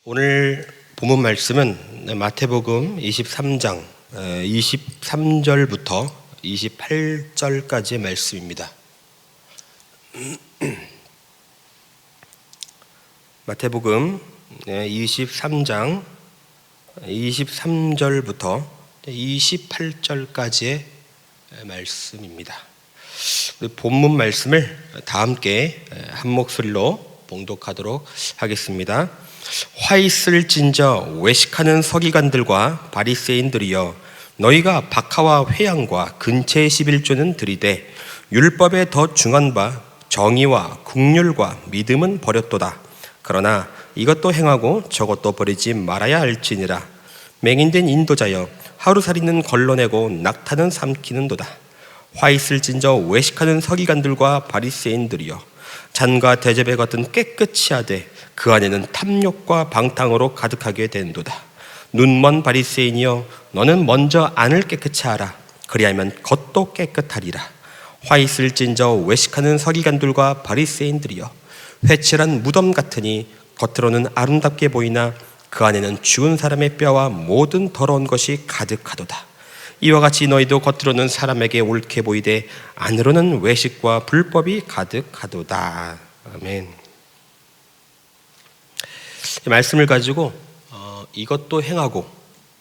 오늘 본문 말씀은 마태복음 23장 23절부터 28절까지의 말씀입니다. 마태복음 23장 23절부터 28절까지의 말씀입니다. 본문 말씀을 다 함께 한 목소리로 봉독하도록 하겠습니다. 화 있을진저 외식하는 서기관들과 바리새인들이여, 너희가 박하와 회향과 근체의 11조는 드리되 율법에 더 중한 바 정의와 국률과 믿음은 버렸도다. 그러나 이것도 행하고 저것도 버리지 말아야 할지니라. 맹인된 인도자여, 하루살이는 걸러내고 낙타는 삼키는도다. 화 있을진저 외식하는 서기관들과 바리새인들이여, 잔과 대접에 겉은 깨끗이 하되 그 안에는 탐욕과 방탕으로 가득하게 된도다. 눈먼 바리새인이여, 너는 먼저 안을 깨끗이 하라. 그리하면 겉도 깨끗하리라. 화 있을진저 외식하는 서기관들과 바리새인들이여, 회칠한 무덤 같으니 겉으로는 아름답게 보이나 그 안에는 죽은 사람의 뼈와 모든 더러운 것이 가득하도다. 이와 같이 너희도 겉으로는 사람에게 옳게 보이되 안으로는 외식과 불법이 가득하도다. 아멘. 이 말씀을 가지고 이것도 행하고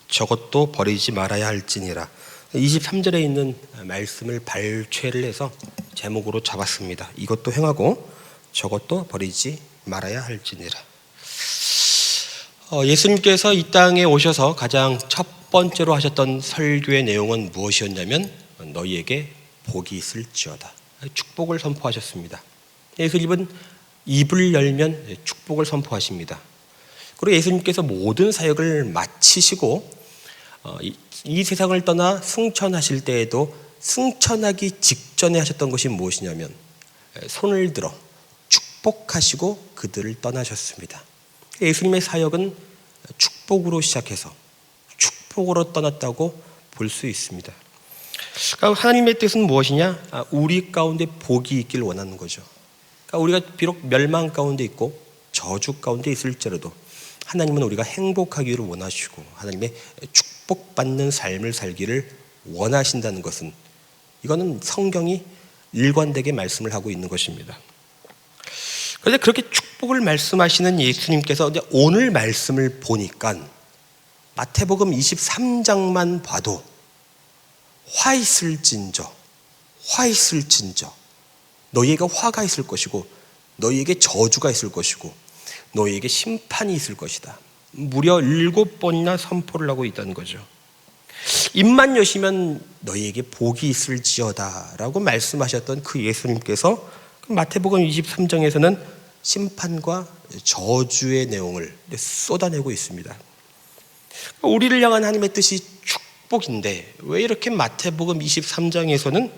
저것도 버리지 말아야 할지니라, 23절에 있는 말씀을 발췌를 해서 제목으로 잡았습니다. 이것도 행하고 저것도 버리지 말아야 할지니라. 예수님께서 이 땅에 오셔서 가장 첫 번째로 하셨던 설교의 내용은 무엇이었냐면, 너희에게 복이 있을지어다, 축복을 선포하셨습니다. 예수님은 입을 열면 축복을 선포하십니다. 그리고 예수님께서 모든 사역을 마치시고 이 세상을 떠나 승천하실 때에도 승천하기 직전에 하셨던 것이 무엇이냐면, 손을 들어 축복하시고 그들을 떠나셨습니다. 예수님의 사역은 축복으로 시작해서 축복으로 떠났다고 볼 수 있습니다. 그러니까 하나님의 뜻은 무엇이냐? 우리 가운데 복이 있길 원하는 거죠. 그러니까 우리가 비록 멸망 가운데 있고 저주 가운데 있을지라도 하나님은 우리가 행복하기를 원하시고 하나님의 축복받는 삶을 살기를 원하신다는 것은, 이거는 성경이 일관되게 말씀을 하고 있는 것입니다. 그런데 그렇게 축복을 말씀하시는 예수님께서 오늘 말씀을 보니까 마태복음 23장만 봐도 화 있을진저 너희에게 화가 있을 것이고 너희에게 저주가 있을 것이고 너희에게 심판이 있을 것이다, 무려 7번이나 선포를 하고 있다는 거죠. 입만 여시면 너희에게 복이 있을지어다 라고 말씀하셨던 그 예수님께서 마태복음 23장에서는 심판과 저주의 내용을 쏟아내고 있습니다. 우리를 향한 하나님의 뜻이 축복인데 왜 이렇게 마태복음 23장에서는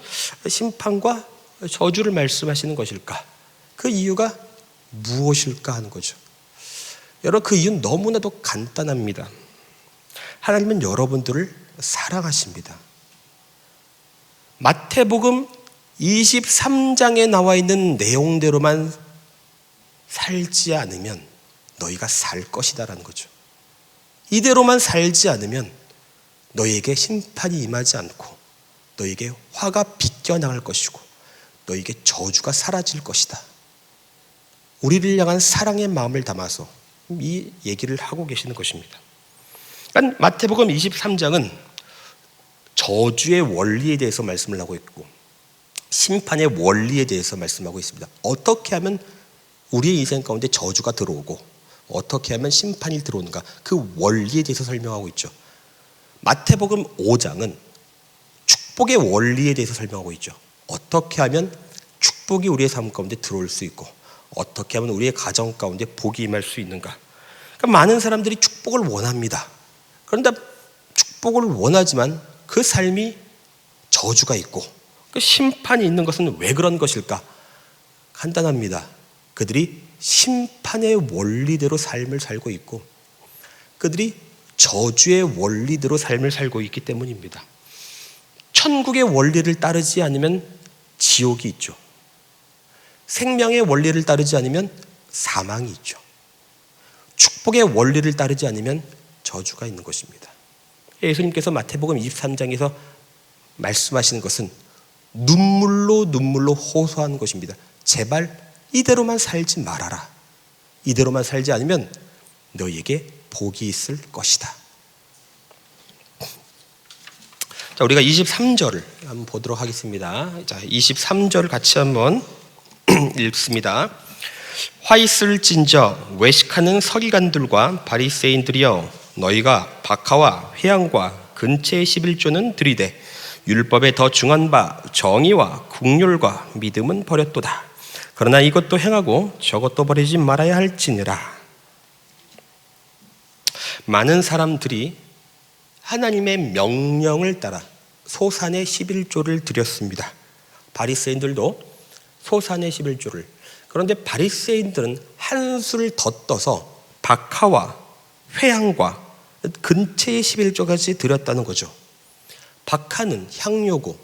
심판과 저주를 말씀하시는 것일까? 그 이유가 무엇일까 하는 거죠. 여러분, 그 이유는 너무나도 간단합니다. 하나님은 여러분들을 사랑하십니다. 마태복음 23장에 나와 있는 내용대로만 살지 않으면 너희가 살 것이다라는 거죠. 이대로만 살지 않으면 너희에게 심판이 임하지 않고 너희에게 화가 빗겨나갈 것이고 너희에게 저주가 사라질 것이다. 우리를 향한 사랑의 마음을 담아서 이 얘기를 하고 계시는 것입니다. 그러니까 마태복음 23장은 저주의 원리에 대해서 말씀을 하고 있고 심판의 원리에 대해서 말씀하고 있습니다. 어떻게 하면 우리의 인생 가운데 저주가 들어오고 어떻게 하면 심판이 들어오는가, 그 원리에 대해서 설명하고 있죠. 마태복음 5장은 축복의 원리에 대해서 설명하고 있죠. 어떻게 하면 축복이 우리의 삶 가운데 들어올 수 있고 어떻게 하면 우리의 가정 가운데 복이 임할 수 있는가. 그러니까 많은 사람들이 축복을 원합니다. 그런데 축복을 원하지만 그 삶이 저주가 있고 그 심판이 있는 것은 왜 그런 것일까? 간단합니다. 그들이 심판의 원리대로 삶을 살고 있고 그들이 저주의 원리대로 삶을 살고 있기 때문입니다. 천국의 원리를 따르지 않으면 지옥이 있죠. 생명의 원리를 따르지 않으면 사망이 있죠. 축복의 원리를 따르지 않으면 저주가 있는 것입니다. 예수님께서 마태복음 23장에서 말씀하시는 것은 눈물로 호소하는 것입니다. 제발 이대로만 살지 말아라. 이대로만 살지 않으면 너희에게 복이 있을 것이다. 자, 우리가 23절을 한번 보도록 하겠습니다. 자, 23절 같이 한번 읽습니다. 화 있을진저 외식하는 서기관들과 바리새인들이여, 너희가 박하와 회향과 근체의 11조는 들이되 율법에 더 중한 바 정의와 국률과 믿음은 버렸도다. 그러나 이것도 행하고 저것도 버리지 말아야 할지니라. 많은 사람들이 하나님의 명령을 따라 소산의 11조를 드렸습니다. 바리새인들도 소산의 11조를. 그런데 바리새인들은 한 수를 더 떠서 박하와 회향과 근체의 11조까지 드렸다는 거죠. 박하는 향료고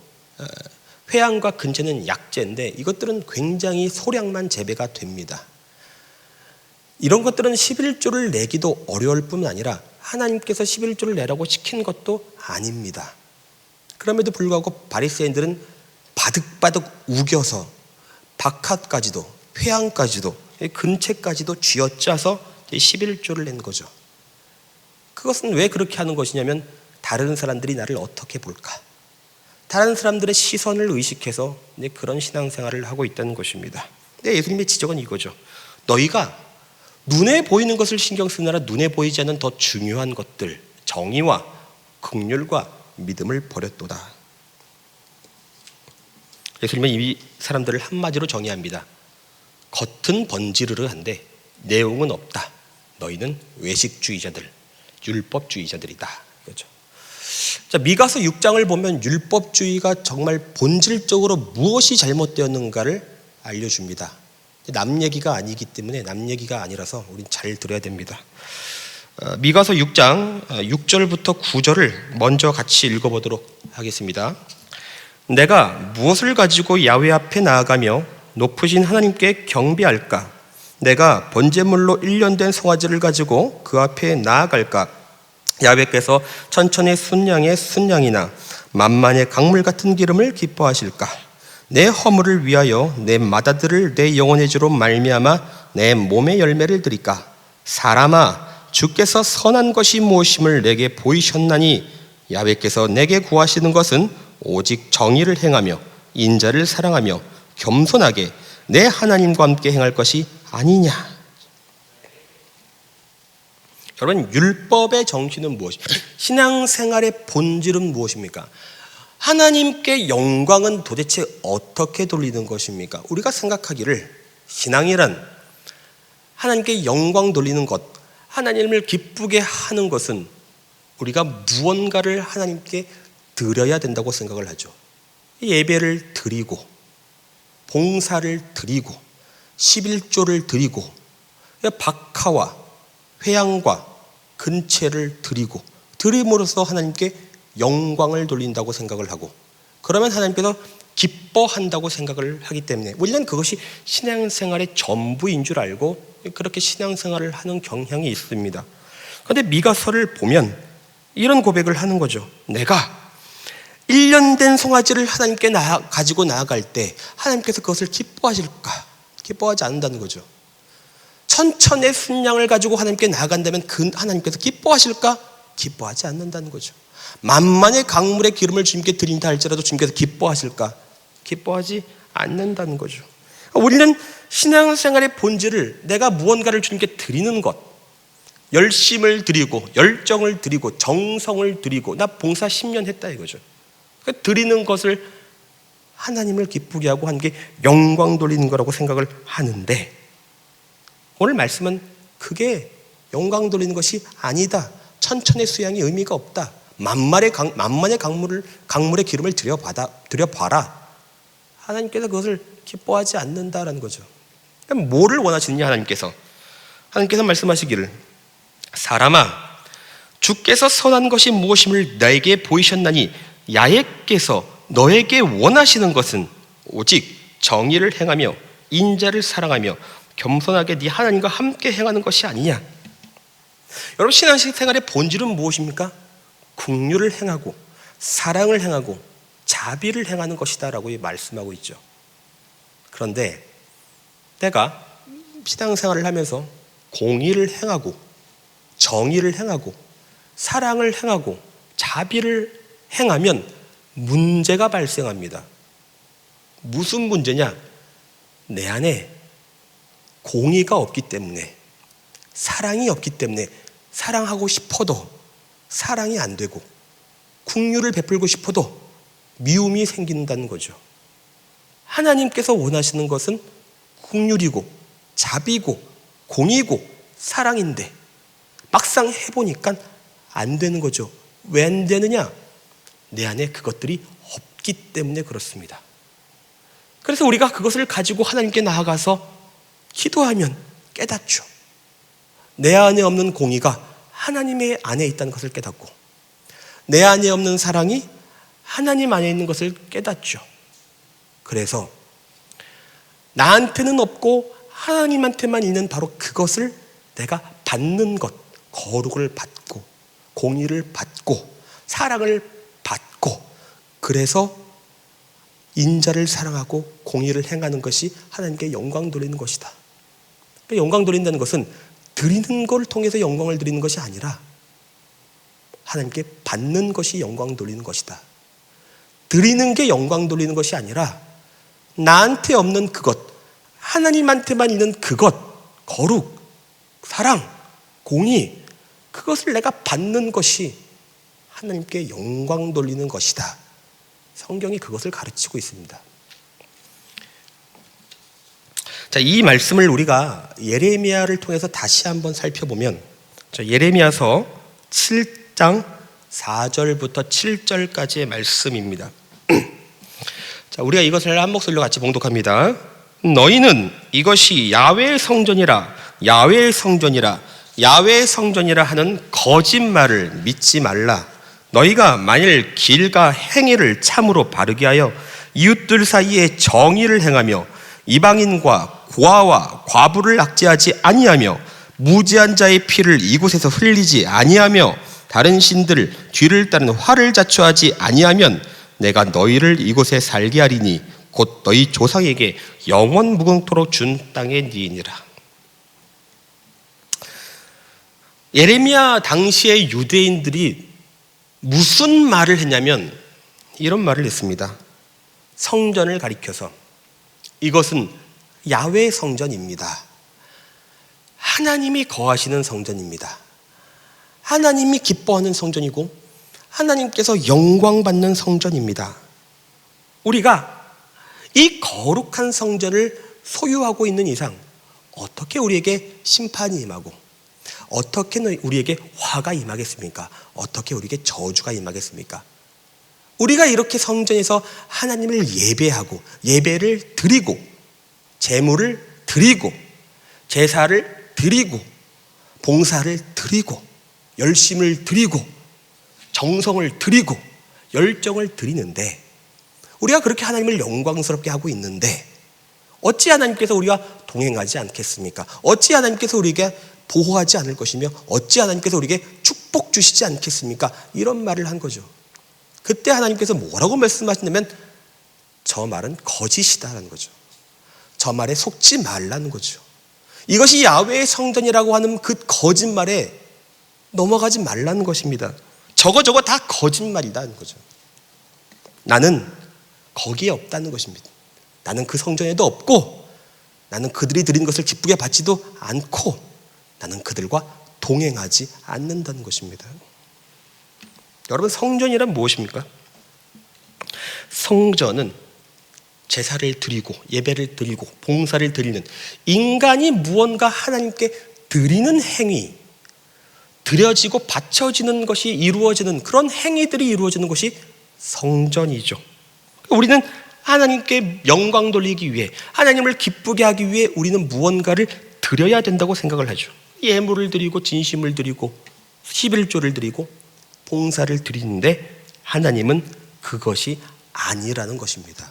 회향과 근체는 약재인데 이것들은 굉장히 소량만 재배가 됩니다. 이런 것들은 11조를 내기도 어려울 뿐만 아니라 하나님께서 11조를 내라고 시킨 것도 아닙니다. 그럼에도 불구하고 바리새인들은 바득바득 우겨서 박하까지도 회향까지도 근체까지도 쥐어짜서 11조를 낸 거죠. 그것은 왜 그렇게 하는 것이냐면 다른 사람들이 나를 어떻게 볼까? 다른 사람들의 시선을 의식해서 그런 신앙생활을 하고 있다는 것입니다. 예수님의 지적은 이거죠. 너희가 눈에 보이는 것을 신경 쓰느라 눈에 보이지 않는 더 중요한 것들, 정의와 긍휼과 믿음을 버렸도다. 예수님은 이 사람들을 한마디로 정의합니다. 겉은 번지르르한데 내용은 없다. 너희는 외식주의자들, 율법주의자들이다. 이거죠. 자, 미가서 6장을 보면 율법주의가 정말 본질적으로 무엇이 잘못되었는가를 알려줍니다. 남 얘기가 아니기 때문에 남 얘기가 아니라서 우린 잘 들어야 됩니다. 미가서 6장 6절부터 9절을 먼저 같이 읽어보도록 하겠습니다. 내가 무엇을 가지고 야훼 앞에 나아가며 높으신 하나님께 경배할까? 내가 번제물로 1년 된 송아지를 가지고 그 앞에 나아갈까? 야훼께서 천천의 순양의 순양이나 만만의 강물 같은 기름을 기뻐하실까? 내 허물을 위하여 내 마다들을 내 영혼의 주로 말미암아 내 몸의 열매를 드릴까? 사람아, 주께서 선한 것이 무엇임을 내게 보이셨나니 야훼께서 내게 구하시는 것은 오직 정의를 행하며 인자를 사랑하며 겸손하게 내 하나님과 함께 행할 것이 아니냐. 여러분, 율법의 정신은 무엇입니까? 신앙생활의 본질은 무엇입니까? 하나님께 영광은 도대체 어떻게 돌리는 것입니까? 우리가 생각하기를 신앙이란 하나님께 영광 돌리는 것, 하나님을 기쁘게 하는 것은 우리가 무언가를 하나님께 드려야 된다고 생각을 하죠. 예배를 드리고 봉사를 드리고 11조를 드리고 박하와 회향과 근체를 드리고 드림으로써 하나님께 영광을 돌린다고 생각을 하고, 그러면 하나님께서 기뻐한다고 생각을 하기 때문에 우리는 그것이 신앙생활의 전부인 줄 알고 그렇게 신앙생활을 하는 경향이 있습니다. 그런데 미가서를 보면 이런 고백을 하는 거죠. 내가 1년 된 송아지를 하나님께 가지고 나아갈 때 하나님께서 그것을 기뻐하실까? 기뻐하지 않는다는 거죠. 천천의 순양을 가지고 하나님께 나아간다면 그 하나님께서 기뻐하실까? 기뻐하지 않는다는 거죠. 만만의 강물의 기름을 주님께 드린다 할지라도 주님께서 기뻐하실까? 기뻐하지 않는다는 거죠. 우리는 신앙생활의 본질을 내가 무언가를 주님께 드리는 것, 열심을 드리고 열정을 드리고 정성을 드리고 나 봉사 10년 했다 이거죠. 드리는 것을 하나님을 기쁘게 하고 한 게 영광 돌리는 거라고 생각을 하는데, 오늘 말씀은 그게 영광 돌리는 것이 아니다. 천천의 수양이 의미가 없다. 만만의 강물의 기름을 들여봐라. 하나님께서 그것을 기뻐하지 않는다라는 거죠. 그럼 뭐를 원하시느냐 하나님께서 말씀하시기를 사람아, 주께서 선한 것이 무엇임을 나에게 보이셨나니 야훼께서 너에게 원하시는 것은 오직 정의를 행하며 인자를 사랑하며 겸손하게 네 하나님과 함께 행하는 것이 아니냐. 여러분, 신앙생활의 본질은 무엇입니까? 긍휼을 행하고 사랑을 행하고 자비를 행하는 것이다 라고 말씀하고 있죠. 그런데 내가 신앙생활을 하면서 공의를 행하고 정의를 행하고 사랑을 행하고 자비를 행하면 문제가 발생합니다. 무슨 문제냐? 내 안에 공의가 없기 때문에, 사랑이 없기 때문에 사랑하고 싶어도 사랑이 안 되고, 긍휼을 베풀고 싶어도 미움이 생긴다는 거죠. 하나님께서 원하시는 것은 긍휼이고 자비고 공의고 사랑인데 막상 해보니까 안 되는 거죠. 왜 안 되느냐? 내 안에 그것들이 없기 때문에 그렇습니다. 그래서 우리가 그것을 가지고 하나님께 나아가서 기도하면 깨닫죠. 내 안에 없는 공의가 하나님의 안에 있다는 것을 깨닫고, 내 안에 없는 사랑이 하나님 안에 있는 것을 깨닫죠. 그래서 나한테는 없고 하나님한테만 있는 바로 그것을 내가 받는 것, 거룩을 받고 공의를 받고 사랑을 받고, 그래서 인자를 사랑하고 공의를 행하는 것이 하나님께 영광 돌리는 것이다. 영광 돌린다는 것은 드리는 걸 통해서 영광을 드리는 것이 아니라 하나님께 받는 것이 영광 돌리는 것이다. 드리는 게 영광 돌리는 것이 아니라 나한테 없는 그것, 하나님한테만 있는 그것, 거룩, 사랑, 공의, 그것을 내가 받는 것이 하나님께 영광 돌리는 것이다. 성경이 그것을 가르치고 있습니다. 자, 이 말씀을 우리가 예레미야를 통해서 다시 한번 살펴보면, 예레미야서 7장 4절부터 7절까지의 말씀입니다. 자, 우리가 이것을 한 목소리로 같이 봉독합니다. 너희는 이것이 야훼의 성전이라, 야훼의 성전이라, 야훼의 성전이라 하는 거짓말을 믿지 말라. 너희가 만일 길과 행위를 참으로 바르게 하여 이웃들 사이에 정의를 행하며 이방인과 고아와 과부를 압제하지 아니하며 무지한 자의 피를 이곳에서 흘리지 아니하며 다른 신들 뒤를 따르는 화를 자초하지 아니하면 내가 너희를 이곳에 살게 하리니 곧 너희 조상에게 영원 무궁토록 준 땅의 니이니라. 예레미야 당시의 유대인들이 무슨 말을 했냐면 이런 말을 했습니다. 성전을 가리켜서 이것은 야훼 성전입니다. 하나님이 거하시는 성전입니다. 하나님이 기뻐하는 성전이고 하나님께서 영광받는 성전입니다. 우리가 이 거룩한 성전을 소유하고 있는 이상 어떻게 우리에게 심판이 임하고 어떻게 우리에게 화가 임하겠습니까? 어떻게 우리에게 저주가 임하겠습니까? 우리가 이렇게 성전에서 하나님을 예배하고 예배를 드리고 제물을 드리고 제사를 드리고 봉사를 드리고 열심을 드리고 정성을 드리고 열정을 드리는데, 우리가 그렇게 하나님을 영광스럽게 하고 있는데 어찌 하나님께서 우리가 동행하지 않겠습니까? 어찌 하나님께서 우리에게 보호하지 않을 것이며 어찌 하나님께서 우리에게 축복 주시지 않겠습니까? 이런 말을 한 거죠. 그때 하나님께서 뭐라고 말씀하시냐면 저 말은 거짓이다라는 거죠. 저 말에 속지 말라는 거죠. 이것이 야훼의 성전이라고 하는 그 거짓말에 넘어가지 말라는 것입니다. 저거 다 거짓말이다는 거죠. 나는 거기에 없다는 것입니다. 나는 그 성전에도 없고 나는 그들이 드린 것을 기쁘게 받지도 않고 나는 그들과 동행하지 않는다는 것입니다. 여러분, 성전이란 무엇입니까? 성전은 제사를 드리고 예배를 드리고 봉사를 드리는, 인간이 무언가 하나님께 드리는 행위, 드려지고 바쳐지는 것이 이루어지는 그런 행위들이 이루어지는 것이 성전이죠. 우리는 하나님께 영광 돌리기 위해, 하나님을 기쁘게 하기 위해 우리는 무언가를 드려야 된다고 생각을 하죠. 예물을 드리고 진심을 드리고 11조를 드리고 봉사를 드리는데 하나님은 그것이 아니라는 것입니다.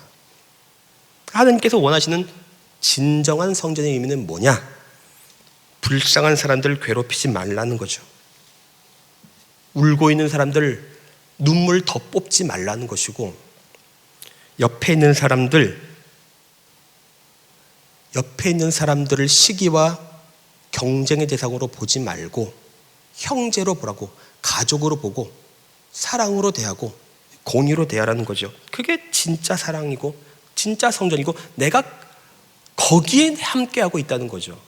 하나님께서 원하시는 진정한 성전의 의미는 뭐냐? 불쌍한 사람들 괴롭히지 말라는 거죠. 울고 있는 사람들 눈물 더 뽑지 말라는 것이고, 옆에 있는 사람들을 시기와 경쟁의 대상으로 보지 말고 형제로 보라고, 가족으로 보고 사랑으로 대하고 공의로 대하라는 거죠. 그게 진짜 사랑이고 진짜 성전이고 내가 거기에 함께하고 있다는 거죠.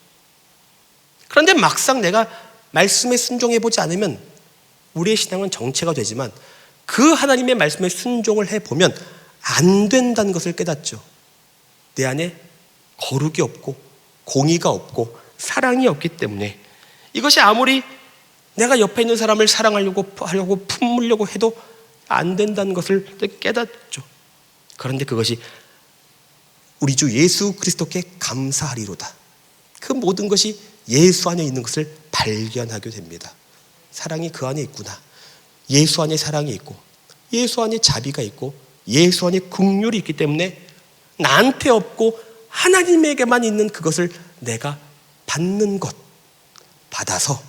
그런데 막상 내가 말씀에 순종해보지 않으면 우리의 신앙은 정체가 되지만, 그 하나님의 말씀에 순종을 해보면 안 된다는 것을 깨닫죠. 내 안에 거룩이 없고 공의가 없고 사랑이 없기 때문에, 이것이 아무리 내가 옆에 있는 사람을 사랑하려고 품으려고 해도 안 된다는 것을 깨닫죠. 그런데 그것이 우리 주 예수 그리스도께 감사하리로다. 그 모든 것이 예수 안에 있는 것을 발견하게 됩니다. 사랑이 그 안에 있구나. 예수 안에 사랑이 있고 예수 안에 자비가 있고 예수 안에 긍휼이 있기 때문에 나한테 없고 하나님에게만 있는 그것을 내가 받는 것, 받아서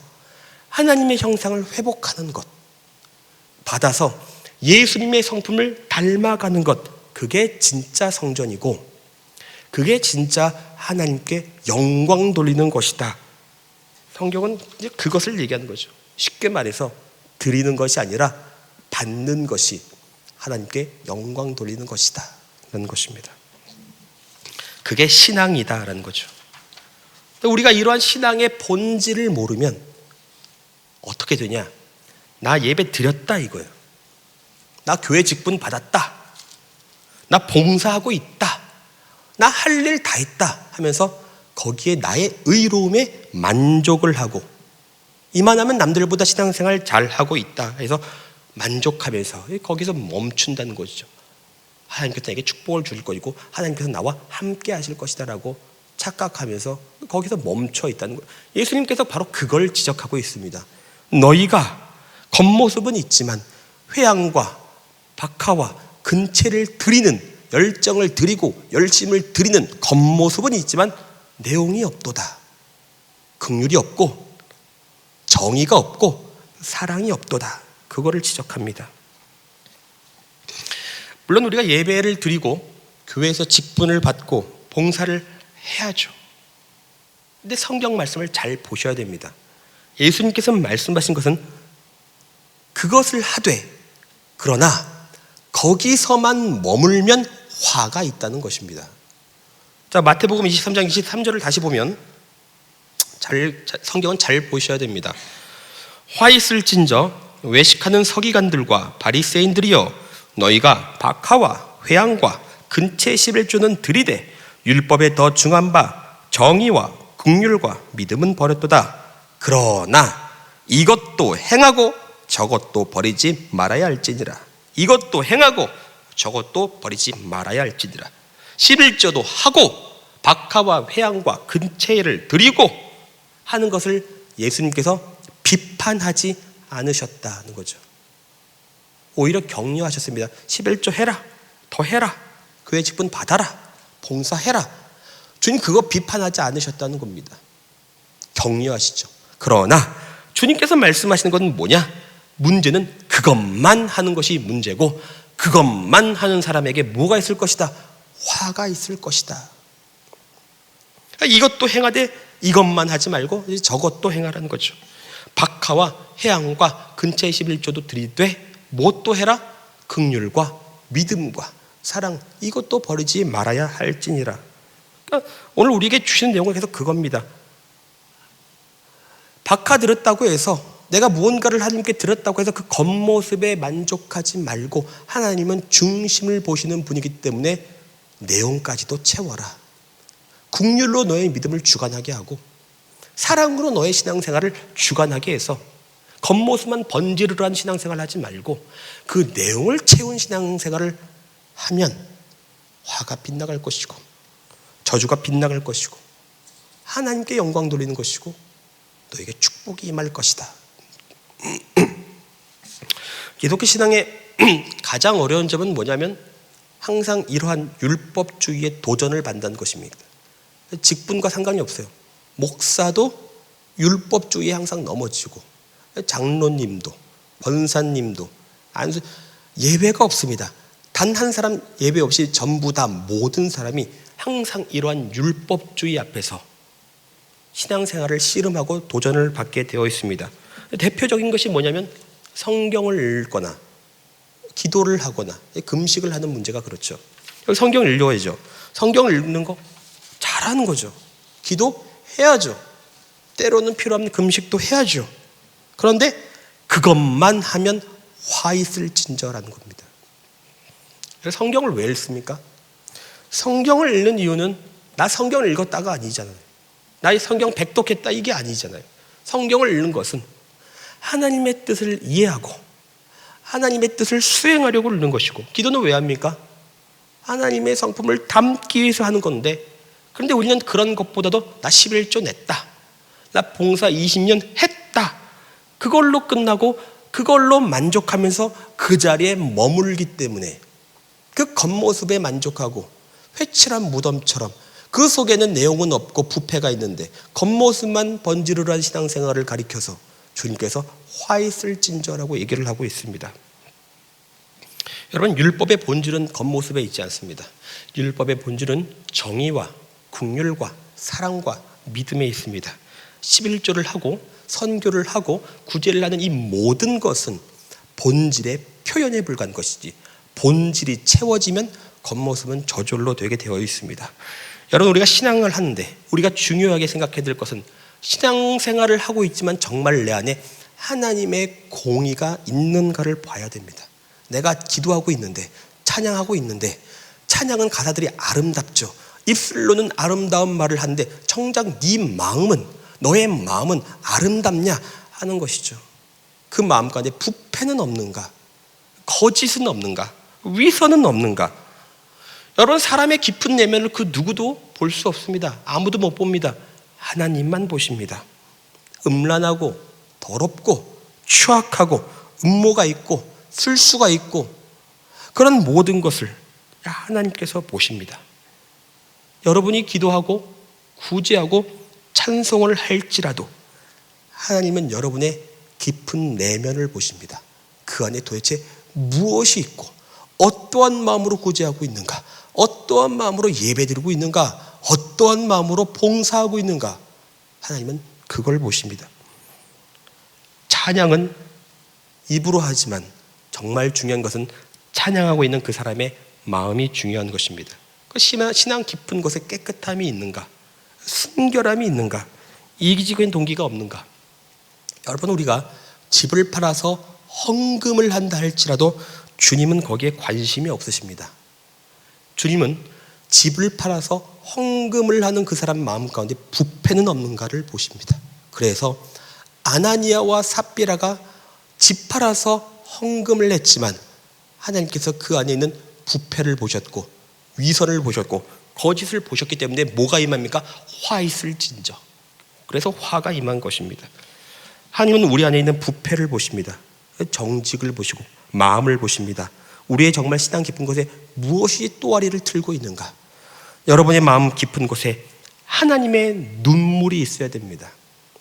하나님의 형상을 회복하는 것, 받아서 예수님의 성품을 닮아가는 것, 그게 진짜 성전이고 그게 진짜 하나님께 영광 돌리는 것이다. 성경은 이제 그것을 얘기하는 거죠. 쉽게 말해서 드리는 것이 아니라 받는 것이 하나님께 영광 돌리는 것이다 라는 것입니다. 그게 신앙이다 라는 거죠. 우리가 이러한 신앙의 본질을 모르면 어떻게 되냐? 나 예배 드렸다 이거예요. 나 교회 직분 받았다, 나 봉사하고 있다, 나 할 일 다 했다 하면서 거기에 나의 의로움에 만족을 하고, 이만하면 남들보다 신앙생활 잘하고 있다 해서 만족하면서 거기서 멈춘다는 것이죠. 하나님께서 나에게 축복을 줄 것이고 하나님께서 나와 함께 하실 것이다 라고 착각하면서 거기서 멈춰 있다는 거예요. 예수님께서 바로 그걸 지적하고 있습니다. 너희가 겉모습은 있지만 회양과 박하와 근체를 드리는, 열정을 드리고 열심을 드리는 겉모습은 있지만 내용이 없도다. 긍휼이 없고 정의가 없고 사랑이 없도다. 그거를 지적합니다. 물론 우리가 예배를 드리고 교회에서 직분을 받고 봉사를 해야죠. 근데 성경 말씀을 잘 보셔야 됩니다. 예수님께서 말씀하신 것은 그것을 하되, 그러나 거기서만 머물면 화가 있다는 것입니다. 자, 마태복음 23장 23절을 다시 보면 성경은 잘 보셔야 됩니다. 화 있을진저 외식하는 서기관들과 바리새인들이여, 너희가 박하와 회양과 근체 11조는 들이되 율법에 더 중한 바 정의와 긍휼과 믿음은 버렸도다. 그러나 이것도 행하고 저것도 버리지 말아야 할지니라. 이것도 행하고 저것도 버리지 말아야 할지니라. 11조도 하고 박하와 회양과 근체를 드리고 하는 것을 예수님께서 비판하지 않으셨다는 거죠. 오히려 격려하셨습니다. 11조 해라, 더 해라, 교회 직분 받아라, 봉사해라. 주님 그거 비판하지 않으셨다는 겁니다. 격려하시죠. 그러나 주님께서 말씀하시는 건 뭐냐? 문제는 그것만 하는 것이 문제고, 그것만 하는 사람에게 뭐가 있을 것이다? 화가 있을 것이다. 이것도 행하되 이것만 하지 말고 저것도 행하라는 거죠. 박하와 회양과 근체 11조도 드리되 뭐 또 해라? 긍휼과 믿음과 사랑, 이것도 버리지 말아야 할지니라. 그러니까 오늘 우리에게 주시는 내용은 계속 그겁니다. 박하 들었다고 해서, 내가 무언가를 하나님께 드렸다고 해서 그 겉모습에 만족하지 말고, 하나님은 중심을 보시는 분이기 때문에 내용까지도 채워라. 긍휼로 너의 믿음을 주관하게 하고 사랑으로 너의 신앙생활을 주관하게 해서 겉모습만 번지르르한 신앙생활을 하지 말고 그 내용을 채운 신앙생활을 하면 화가 빗나갈 것이고 저주가 빗나갈 것이고 하나님께 영광 돌리는 것이고 너에게 축복이 임할 것이다. 기독교 신앙의 가장 어려운 점은 뭐냐면 항상 이러한 율법주의의 도전을 받는다는 것입니다. 직분과 상관이 없어요. 목사도 율법주의에 항상 넘어지고, 장로님도 권사님도 예외가 없습니다. 단 한 사람 예외 없이 전부 다 모든 사람이 항상 이러한 율법주의 앞에서 신앙생활을 씨름하고 도전을 받게 되어 있습니다. 대표적인 것이 뭐냐면 성경을 읽거나 기도를 하거나 금식을 하는 문제가 그렇죠. 성경을 읽어야죠. 성경을 읽는 거 잘하는 거죠. 기도해야죠. 때로는 필요하면 금식도 해야죠. 그런데 그것만 하면 화 있을진저라는 겁니다. 그래서 성경을 왜 읽습니까? 성경을 읽는 이유는 나 성경을 읽었다가 아니잖아요. 나 이 성경 백독했다 이게 아니잖아요. 성경을 읽는 것은 하나님의 뜻을 이해하고 하나님의 뜻을 수행하려고 읽는 것이고, 기도는 왜 합니까? 하나님의 성품을 담기 위해서 하는 건데, 그런데 우리는 그런 것보다도 나 11조 냈다, 나 봉사 20년 했다, 그걸로 끝나고 그걸로 만족하면서 그 자리에 머물기 때문에 그 겉모습에 만족하고 회칠한 무덤처럼 그 속에는 내용은 없고 부패가 있는데 겉모습만 번지르르한 신앙생활을 가리켜서 주님께서 화 있을진저라고 얘기를 하고 있습니다. 여러분, 율법의 본질은 겉모습에 있지 않습니다. 율법의 본질은 정의와 긍휼과 사랑과 믿음에 있습니다. 11조를 하고 선교를 하고 구제를 하는 이 모든 것은 본질의 표현에 불과한 것이지, 본질이 채워지면 겉모습은 저절로 되게 되어 있습니다. 여러분, 우리가 신앙을 하는데 우리가 중요하게 생각해야 될 것은 신앙생활을 하고 있지만 정말 내 안에 하나님의 공의가 있는가를 봐야 됩니다. 내가 기도하고 있는데, 찬양하고 있는데, 찬양은 가사들이 아름답죠. 입술로는 아름다운 말을 하는데 정작 네 마음은, 너의 마음은 아름답냐 하는 것이죠. 그 마음 가운데 부패는 없는가, 거짓은 없는가, 위선은 없는가. 여러분, 사람의 깊은 내면을 그 누구도 볼 수 없습니다. 아무도 못 봅니다. 하나님만 보십니다. 음란하고 더럽고 추악하고 음모가 있고 술수가 있고 그런 모든 것을 하나님께서 보십니다. 여러분이 기도하고 구제하고 찬송을 할지라도 하나님은 여러분의 깊은 내면을 보십니다. 그 안에 도대체 무엇이 있고 어떠한 마음으로 구제하고 있는가, 어떠한 마음으로 예배드리고 있는가, 어떠한 마음으로 봉사하고 있는가, 하나님은 그걸 보십니다. 찬양은 입으로 하지만 정말 중요한 것은 찬양하고 있는 그 사람의 마음이 중요한 것입니다. 신앙 깊은 곳에 깨끗함이 있는가, 순결함이 있는가, 이기적인 동기가 없는가. 여러분, 우리가 집을 팔아서 헌금을 한다 할지라도 주님은 거기에 관심이 없으십니다. 주님은 집을 팔아서 헌금을 하는 그 사람 마음 가운데 부패는 없는가를 보십니다. 그래서 아나니아와 삽비라가 집 팔아서 헌금을 했지만 하나님께서 그 안에 있는 부패를 보셨고 위선을 보셨고 거짓을 보셨기 때문에 뭐가 임합니까? 화 있을진저. 그래서 화가 임한 것입니다. 하나님은 우리 안에 있는 부패를 보십니다. 정직을 보시고 마음을 보십니다. 우리의 정말 신앙 깊은 곳에 무엇이 또아리를 틀고 있는가. 여러분의 마음 깊은 곳에 하나님의 눈물이 있어야 됩니다.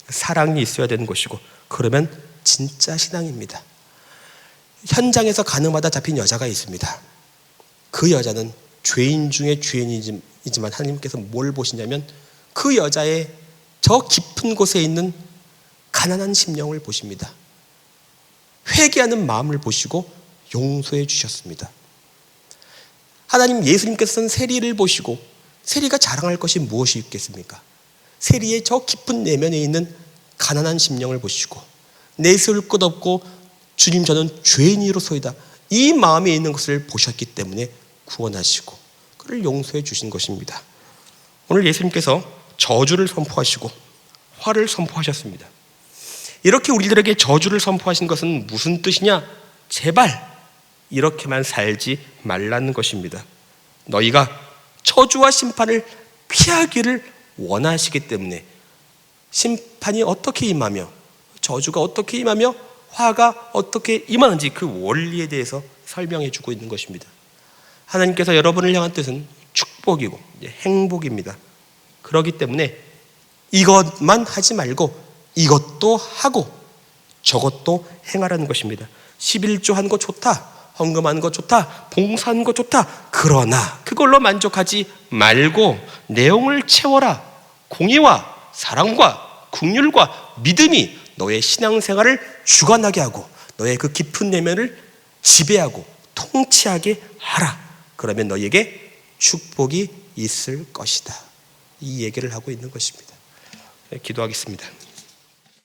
사랑이 있어야 되는 것이고, 그러면 진짜 신앙입니다. 현장에서 가늠하다 잡힌 여자가 있습니다. 그 여자는 죄인 중에 죄인이지만 하나님께서 뭘 보시냐면 그 여자의 저 깊은 곳에 있는 가난한 심령을 보십니다. 회개하는 마음을 보시고 용서해 주셨습니다. 하나님, 예수님께서는 세리를 보시고 세리가 자랑할 것이 무엇이 있겠습니까? 세리의 저 깊은 내면에 있는 가난한 심령을 보시고 내세울 것 없고 주님 저는 죄인이로소이다, 이 마음에 있는 것을 보셨기 때문에 구원하시고 그를 용서해 주신 것입니다. 오늘 예수님께서 저주를 선포하시고 화를 선포하셨습니다. 이렇게 우리들에게 저주를 선포하신 것은 무슨 뜻이냐? 제발 이렇게만 살지 말라는 것입니다. 너희가 저주와 심판을 피하기를 원하시기 때문에 심판이 어떻게 임하며 저주가 어떻게 임하며 화가 어떻게 임하는지 그 원리에 대해서 설명해 주고 있는 것입니다. 하나님께서 여러분을 향한 뜻은 축복이고 행복입니다. 그렇기 때문에 이것만 하지 말고 이것도 하고 저것도 행하라는 것입니다. 11조 한 거 좋다, 헌금하는 거 좋다, 봉사하는 거 좋다. 그러나 그걸로 만족하지 말고 내용을 채워라. 공의와 사랑과 긍휼과 믿음이 너의 신앙생활을 주관하게 하고 너의 그 깊은 내면을 지배하고 통치하게 하라. 그러면 너에게 축복이 있을 것이다. 이 얘기를 하고 있는 것입니다. 기도하겠습니다.